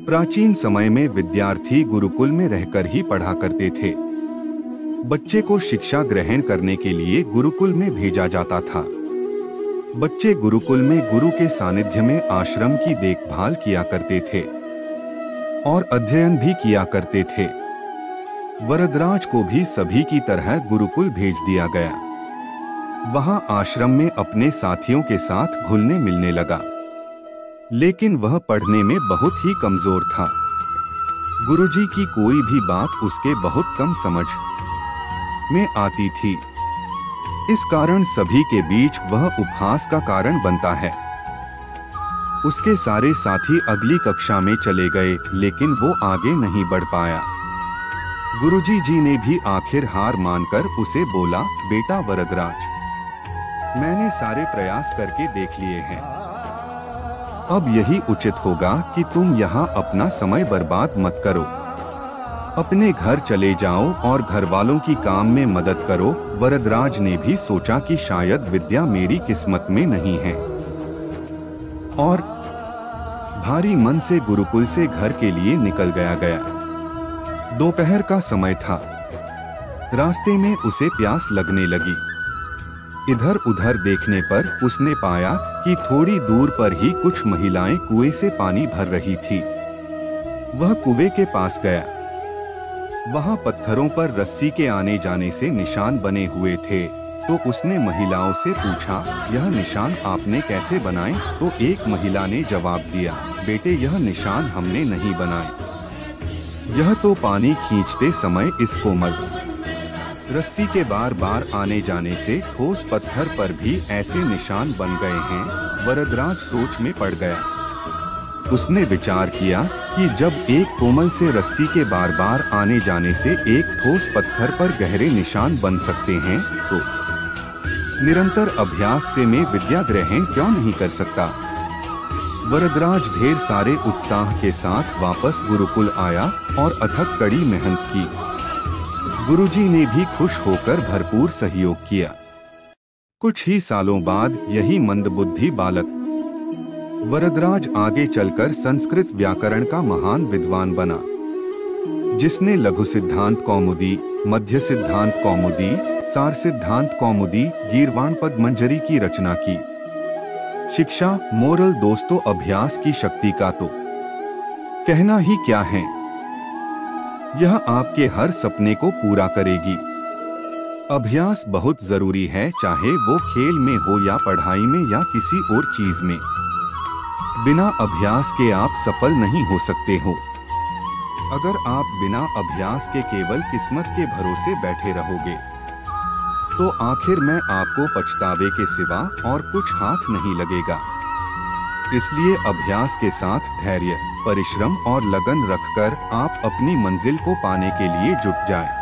प्राचीन समय में विद्यार्थी गुरुकुल में रहकर ही पढ़ा करते थे। बच्चे को शिक्षा ग्रहण करने के लिए गुरुकुल में भेजा जाता था। बच्चे गुरुकुल में गुरु के सानिध्य में आश्रम की देखभाल किया करते थे और अध्ययन भी किया करते थे। वरदराज को भी सभी की तरह गुरुकुल भेज दिया गया। वहां आश्रम में अपने साथियों के साथ घुलने मिलने लगा, लेकिन वह पढ़ने में बहुत ही कमजोर था। गुरुजी की कोई भी बात उसके बहुत कम समझ में आती थी। इस कारण सभी के बीच वह उपहास का कारण बनता है। उसके सारे साथी अगली कक्षा में चले गए, लेकिन वो आगे नहीं बढ़ पाया। गुरुजी जी ने भी आखिर हार मानकर उसे बोला, बेटा वरदराज, मैंने सारे प्रयास करके देख लिए हैं। अब यही उचित होगा कि तुम यहाँ अपना समय बर्बाद मत करो। अपने घर चले जाओ और घर वालों की काम में मदद करो। वरदराज ने भी सोचा कि शायद विद्या मेरी किस्मत में नहीं है, और भारी मन से गुरुकुल से घर के लिए निकल गया। दोपहर का समय था। रास्ते में उसे प्यास लगने लगी। इधर उधर देखने पर उसने पाया कि थोड़ी दूर पर ही कुछ महिलाएं कुएं से पानी भर रही थी। वह कुएं के पास गया। वहां पत्थरों पर रस्सी के आने जाने से निशान बने हुए थे। तो उसने महिलाओं से पूछा, यह निशान आपने कैसे बनाए? तो एक महिला ने जवाब दिया, बेटे, यह निशान हमने नहीं बनाए। यह तो पानी खींचते समय इस कोमल रस्सी के बार बार आने जाने से ठोस पत्थर पर भी ऐसे निशान बन गए हैं। वरदराज सोच में पड़ गया। उसने विचार किया कि जब एक कोमल से रस्सी के बार बार आने जाने से एक ठोस पत्थर पर गहरे निशान बन सकते हैं, तो निरंतर अभ्यास से मैं विद्या ग्रहण क्यों नहीं कर सकता। वरदराज ढेर सारे उत्साह के साथ वापस गुरुकुल आया और अथक कड़ी मेहनत की। गुरुजी ने भी खुश होकर भरपूर सहयोग किया। कुछ ही सालों बाद यही मंदबुद्धि बालक वरदराज आगे चलकर संस्कृत व्याकरण का महान विद्वान बना, जिसने लघु सिद्धांत कौमुदी, मध्य सिद्धांत कौमुदी, सार सिद्धांत कौमुदी, गीर्वाण पद्मंजरी की रचना की। शिक्षा, मोरल दोस्तों, अभ्यास की शक्ति का तो कहना ही क्या है। यह आपके हर सपने को पूरा करेगी। अभ्यास बहुत जरूरी है, चाहे वो खेल में हो या पढ़ाई में या किसी और चीज में। बिना अभ्यास के आप सफल नहीं हो सकते हो। अगर आप बिना अभ्यास के केवल किस्मत के भरोसे बैठे रहोगे, तो आखिर में आपको पछतावे के सिवा और कुछ हाथ नहीं लगेगा। इसलिए अभ्यास के साथ धैर्य, परिश्रम और लगन रखकर आप अपनी मंजिल को पाने के लिए जुट जाएं।